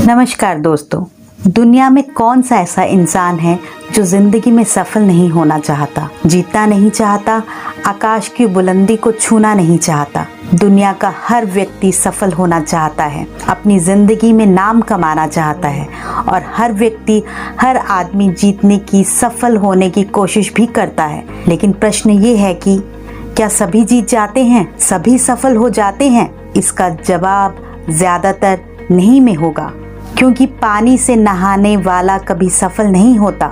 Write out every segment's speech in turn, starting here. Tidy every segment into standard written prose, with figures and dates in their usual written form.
नमस्कार दोस्तों। दुनिया में कौन सा ऐसा इंसान है जो जिंदगी में सफल नहीं होना चाहता, जीतना नहीं चाहता, आकाश की बुलंदी को छूना नहीं चाहता। दुनिया का हर व्यक्ति सफल होना चाहता है, अपनी जिंदगी में नाम कमाना चाहता है और हर व्यक्ति, हर आदमी जीतने की, सफल होने की कोशिश भी करता है। लेकिन प्रश्न ये है कि क्या सभी जीत जाते हैं, सभी सफल हो जाते हैं? इसका जवाब ज्यादातर नहीं में होगा, क्योंकि पानी से नहाने वाला कभी सफल नहीं होता,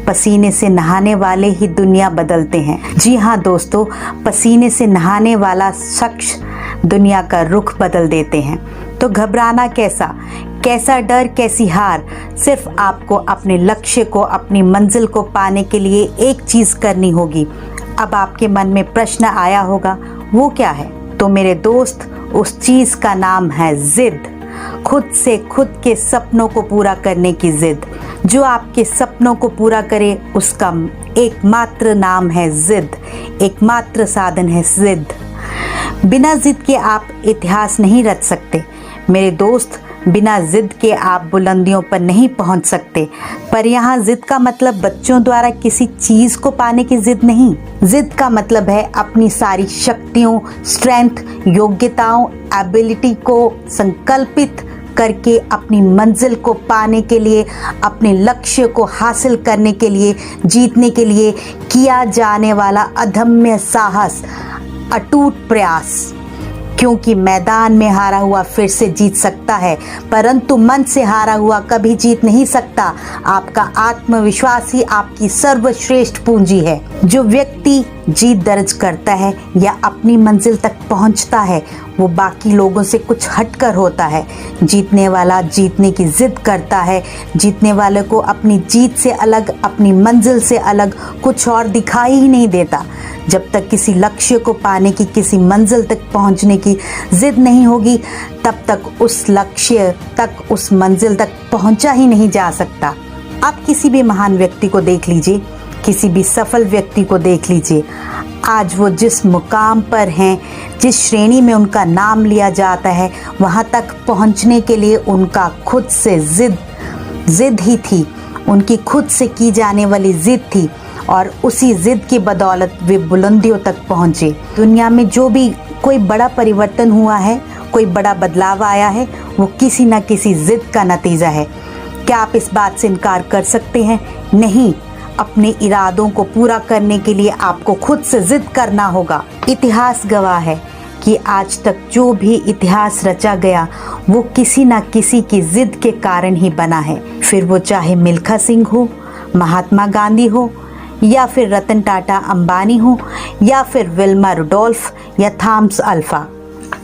पसीने से नहाने वाले ही दुनिया बदलते हैं। जी हाँ दोस्तों, पसीने से नहाने वाला शख्स दुनिया का रुख बदल देते हैं। तो घबराना कैसा डर, कैसी हार। सिर्फ आपको अपने लक्ष्य को, अपनी मंजिल को पाने के लिए एक चीज करनी होगी। अब आपके मन में प्रश्न आया होगा, वो क्या है? तो मेरे दोस्त, उस चीज का नाम है जिद। खुद से खुद के सपनों को पूरा करने की जिद। जो आपके सपनों को पूरा करे उसका एकमात्र नाम है जिद, एकमात्र साधन है जिद। बिना जिद के आप इतिहास नहीं रच सकते मेरे दोस्त, बिना जिद के आप बुलंदियों पर नहीं पहुंच सकते। पर यहाँ जिद का मतलब बच्चों द्वारा किसी चीज को पाने की जिद नहीं। जिद का मतलब है अपनी सारी शक्तियों, स्ट्रेंथ, योग्यताओं, एबिलिटी को संकल्पित करके अपनी मंजिल को पाने के लिए, अपने लक्ष्य को हासिल करने के लिए, जीतने के लिए किया जाने वाला अदम्य साहस, अटूट प्रयास। क्योंकि मैदान में हारा हुआ फिर से जीत सकता है, परंतु मन से हारा हुआ कभी जीत नहीं सकता। आपका आत्मविश्वास ही आपकी सर्वश्रेष्ठ पूंजी है। जो व्यक्ति जीत दर्ज करता है या अपनी मंजिल तक पहुंचता है, वो बाकी लोगों से कुछ हटकर होता है। जीतने वाला जीतने की जिद करता है। जीतने वाले को अपनी जीत से अलग, अपनी मंजिल से अलग कुछ और दिखाई ही नहीं देता। जब तक किसी लक्ष्य को पाने की, किसी मंजिल तक पहुंचने की जिद नहीं होगी, तब तक उस लक्ष्य तक, उस मंजिल तक पहुंचा ही नहीं जा सकता। आप किसी भी महान व्यक्ति को देख लीजिए, किसी भी सफल व्यक्ति को देख लीजिए, आज वो जिस मुकाम पर हैं, जिस श्रेणी में उनका नाम लिया जाता है, वहाँ तक पहुँचने के लिए उनका खुद से जिद ही थी, उनकी खुद से की जाने वाली जिद थी और उसी जिद की बदौलत वे बुलंदियों तक पहुँचे। दुनिया में जो भी कोई बड़ा परिवर्तन हुआ है, कोई बड़ा बदलाव आया है, वो किसी न किसी जिद का नतीजा है। क्या आप इस बात से इनकार कर सकते हैं? नहीं। अपने इरादों को पूरा करने के लिए आपको खुद से जिद करना होगा। इतिहास गवाह है कि आज तक जो भी इतिहास रचा गया वो किसी न किसी की जिद के कारण ही बना है। फिर वो चाहे मिल्खा सिंह हो, महात्मा गांधी हो, या फिर रतन टाटा अंबानी हो, या फिर विल्मा रुडोल्फ या थॉमस अल्वा।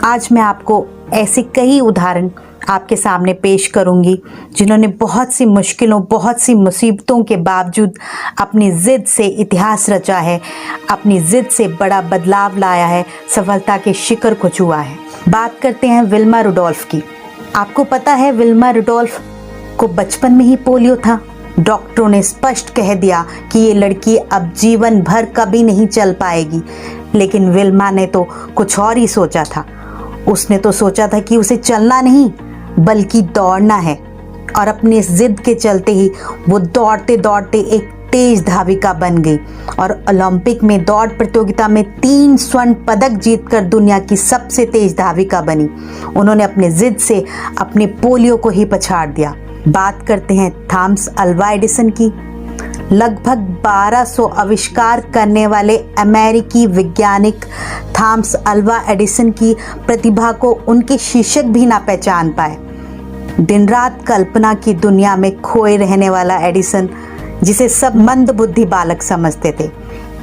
आज मैं आपको ऐसे कई उदाहरण आपके सामने पेश करूंगी जिन्होंने बहुत सी मुश्किलों, बहुत सी मुसीबतों के बावजूद अपनी जिद से इतिहास रचा है, अपनी जिद से बड़ा बदलाव लाया है, सफलता के शिखर को छुआ है। बात करते हैं विल्मा रुडोल्फ की। आपको पता है विल्मा रुडोल्फ को बचपन में ही पोलियो था। डॉक्टरों ने स्पष्ट कह दिया कि ये लड़की अब जीवन भर कभी नहीं चल पाएगी। लेकिन विल्मा ने तो कुछ और ही सोचा था। उसने तो सोचा था कि उसे चलना नहीं बल्कि दौड़ना है, और अपने जिद के चलते ही वो दौड़ते दौड़ते एक तेज धाविका बन गई और ओलंपिक में दौड़ प्रतियोगिता में 3 स्वर्ण पदक जीतकर दुनिया की सबसे तेज धाविका बनी। उन्होंने अपने जिद से अपने पोलियो को ही पछाड़ दिया। बात करते हैं थॉमस अल्वा एडिसन की। लगभग 1200 आविष्कार करने वाले अमेरिकी वैज्ञानिक थॉमस अल्वा एडिसन की प्रतिभा को उनके शिक्षक भी ना पहचान पाए। दिन रात कल्पना की दुनिया में खोए रहने वाला एडिसन, जिसे सब मंदबुद्धि बालक समझते थे,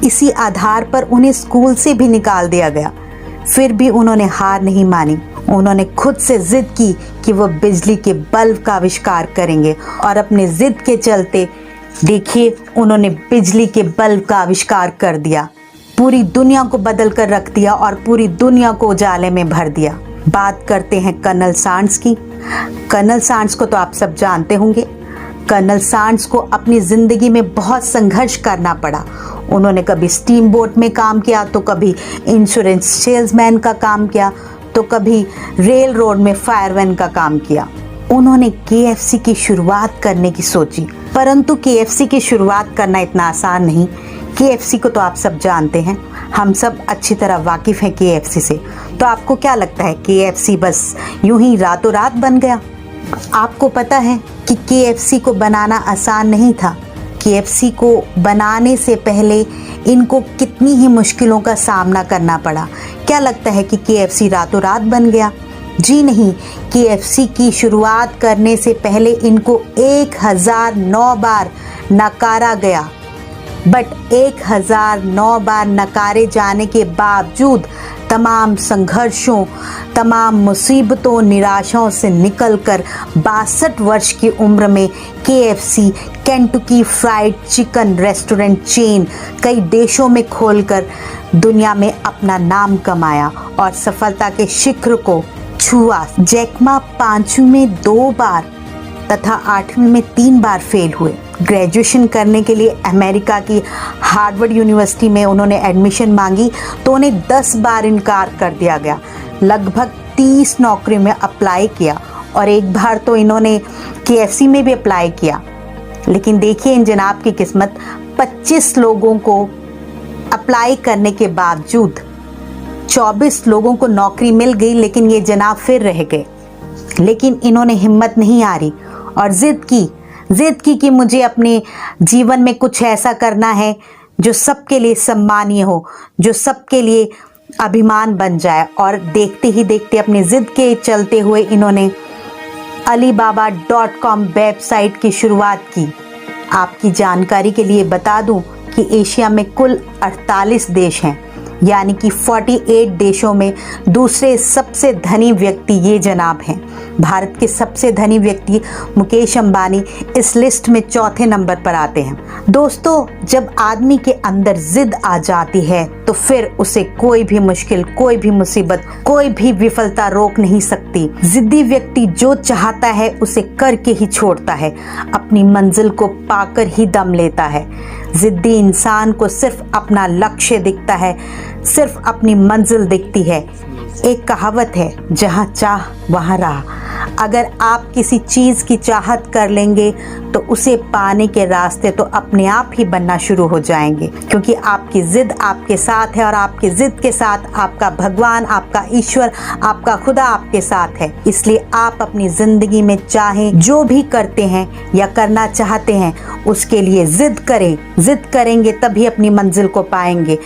इसी आधार पर उन्हें स्कूल से भी निकाल दिया गया। फिर भी उन्होंने हार नहीं मानी। उन्होंने खुद से जिद की कि वो बिजली के बल्ब का आविष्कार करेंगे, और अपने जिद के चलते देखिए उन्होंने बिजली के बल्ब का आविष्कार कर दिया, पूरी दुनिया को बदल कर रख दिया और पूरी दुनिया को उजाले में भर दिया। बात करते हैं कर्नल सांड्स की। कर्नल सांड्स को तो आप सब जानते होंगे। कर्नल सांड्स को अपनी जिंदगी में बहुत संघर्ष करना पड़ा। उन्होंने कभी स्टीम बोट में काम किया, तो कभी इंश्योरेंस सेल्समैन का काम किया, तो कभी रेल रोड में फायरमैन का काम किया। उन्होंने KFC की शुरुआत करने की सोची। परंतु KFC की शुरुआत करना इतना आसान नहीं। KFC को तो आप सब जानते हैं, हम सब अच्छी तरह वाकिफ हैं KFC से। तो आपको क्या लगता है KFC बस यूं ही रातों रात बन गया? आपको पता है कि KFC को बनाना आसान नहीं था। KFC को बनाने से पहले इनको कितनी ही मुश्किलों का सामना करना पड़ा। क्या लगता है कि KFC रातों रात बन गया? जी नहीं, KFC की शुरुआत करने से पहले इनको 1009 बार नकारा गया। बट 1009 बार नकारे जाने के बावजूद तमाम संघर्षों, तमाम मुसीबतों, निराशाओं से निकलकर 62 वर्ष की उम्र में KFC Kentucky fried chicken restaurant chain कई देशों में खोलकर दुनिया में अपना नाम कमाया और सफलता के शिखर को छुआ। जैक मा 5वीं में 2 बार तथा 8वीं में 3 बार फेल हुए। ग्रेजुएशन करने के लिए अमेरिका की हार्वर्ड यूनिवर्सिटी में उन्होंने एडमिशन मांगी तो उन्हें 10 बार इनकार कर दिया गया। लगभग 30 नौकरी में अप्लाई किया और एक बार तो इन्होंने KFC में भी अप्लाई किया। लेकिन देखिए इन जनाब की किस्मत, 25 लोगों को अप्लाई करने के बावजूद 24 लोगों को नौकरी मिल गई, लेकिन ये जनाब फिर रह गए। लेकिन इन्होंने हिम्मत नहीं हारी और जिद की कि मुझे अपने जीवन में कुछ ऐसा करना है जो सबके लिए सम्मानीय हो, जो सबके लिए अभिमान बन जाए। और देखते ही देखते अपनी जिद के चलते हुए इन्होंने Alibaba.com वेबसाइट की शुरुआत की। आपकी जानकारी के लिए बता दूं कि एशिया में कुल 48 देश हैं, यानी कि 48 देशों में दूसरे सबसे धनी व्यक्ति ये जनाब हैं। भारत के सबसे धनी व्यक्ति मुकेश अंबानी इस लिस्ट में 4थे नंबर पर आते हैं। दोस्तों, जब आदमी के अंदर जिद आ जाती है तो फिर उसे कोई भी मुश्किल, कोई भी मुसीबत, कोई भी विफलता रोक नहीं सकती। जिद्दी व्यक्ति जो चाहता है उसे करके ही छोड़ता है, अपनी मंजिल को पाकर ही दम लेता है। जिद्दी इंसान को सिर्फ अपना लक्ष्य दिखता है, सिर्फ अपनी मंजिल दिखती है। एक कहावत है, जहाँ चाह वहाँ राह। अगर आप किसी चीज़ की चाहत कर लेंगे तो उसे पाने के रास्ते तो अपने आप ही बनना शुरू हो जाएंगे, क्योंकि आपकी जिद आपके साथ है और आपकी जिद के साथ आपका भगवान, आपका ईश्वर, आपका खुदा आपके साथ है। इसलिए आप अपनी ज़िंदगी में चाहें जो भी करते हैं या करना चाहते हैं उसके लिए जिद करें। जिद करेंगे तभी अपनी मंजिल को पाएंगे।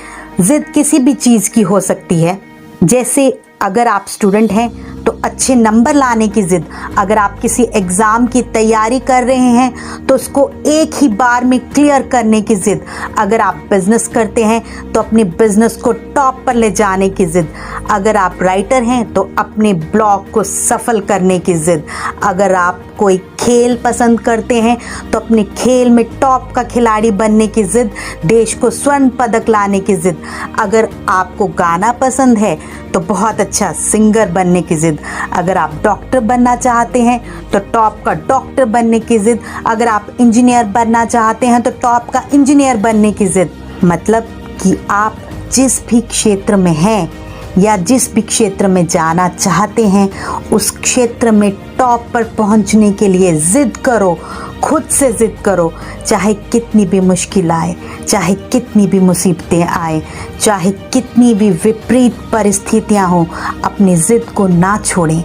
जिद किसी भी चीज़ की हो सकती है। जैसे अगर आप स्टूडेंट हैं तो अच्छे नंबर लाने की जिद, अगर आप किसी एग्ज़ाम की तैयारी कर रहे हैं तो उसको एक ही बार में क्लियर करने की जिद, अगर आप बिजनेस करते हैं तो अपने बिजनेस को टॉप पर ले जाने की जिद, अगर आप राइटर हैं तो अपने ब्लॉग को सफल करने की जिद, अगर आप कोई खेल पसंद करते हैं तो अपने खेल में टॉप का खिलाड़ी बनने की जिद, देश को स्वर्ण पदक लाने की जिद, अगर आपको गाना पसंद है तो बहुत अच्छा सिंगर बनने की जिद, अगर आप डॉक्टर बनना चाहते हैं तो टॉप का डॉक्टर बनने की जिद, अगर आप इंजीनियर बनना चाहते हैं तो टॉप का इंजीनियर बनने की जिद। मतलब कि आप जिस भी क्षेत्र में हैं या जिस भी क्षेत्र में जाना चाहते हैं उस क्षेत्र में टॉप पर पहुंचने के लिए जिद करो, खुद से जिद करो। चाहे कितनी भी मुश्किल आए, चाहे कितनी भी मुसीबतें आए, चाहे कितनी भी विपरीत परिस्थितियां हों, अपनी जिद को ना छोड़ें,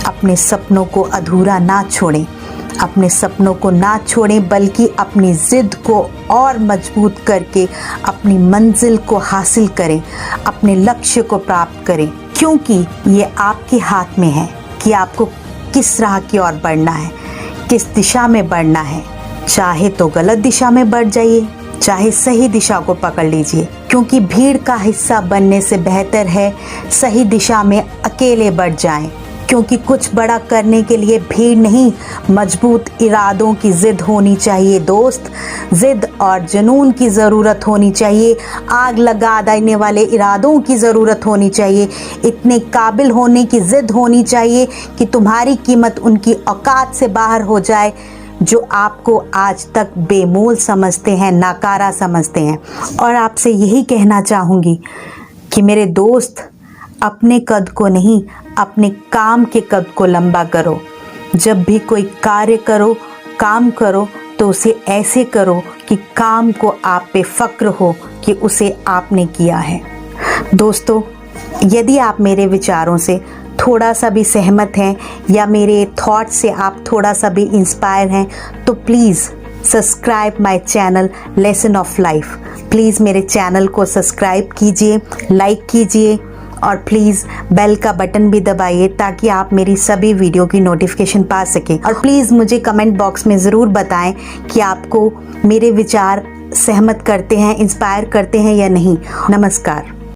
अपने सपनों को अधूरा ना छोड़ें, अपने सपनों को ना छोड़ें, बल्कि अपनी जिद को और मजबूत करके अपनी मंजिल को हासिल करें, अपने लक्ष्य को प्राप्त करें। क्योंकि ये आपके हाथ में है कि आपको किस राह की ओर बढ़ना है, किस दिशा में बढ़ना है। चाहे तो गलत दिशा में बढ़ जाइए, चाहे सही दिशा को पकड़ लीजिए, क्योंकि भीड़ का हिस्सा बनने से बेहतर है सही दिशा में अकेले बढ़ जाएं। क्योंकि कुछ बड़ा करने के लिए भीड़ नहीं, मजबूत इरादों की जिद होनी चाहिए दोस्त। जिद और जुनून की ज़रूरत होनी चाहिए, आग लगा देने वाले इरादों की ज़रूरत होनी चाहिए, इतने काबिल होने की जिद होनी चाहिए कि तुम्हारी कीमत उनकी औकात से बाहर हो जाए जो आपको आज तक बेमोल समझते हैं, नाकारा समझते हैं। और आपसे यही कहना चाहूँगी कि मेरे दोस्त, अपने कद को नहीं, अपने काम के कद को लंबा करो। जब भी कोई कार्य करो, काम करो तो उसे ऐसे करो कि काम को आप पे फक्र हो कि उसे आपने किया है। दोस्तों, यदि आप मेरे विचारों से थोड़ा सा भी सहमत हैं या मेरे थॉट से आप थोड़ा सा भी इंस्पायर हैं तो please subscribe my channel lesson of life. Please मेरे चैनल को सब्सक्राइब कीजिए, लाइक कीजिए और प्लीज़ बेल का बटन भी दबाइए ताकि आप मेरी सभी वीडियो की नोटिफिकेशन पा सकें। और प्लीज़ मुझे कमेंट बॉक्स में ज़रूर बताएं कि आपको मेरे विचार सहमत करते हैं, इंस्पायर करते हैं या नहीं। नमस्कार।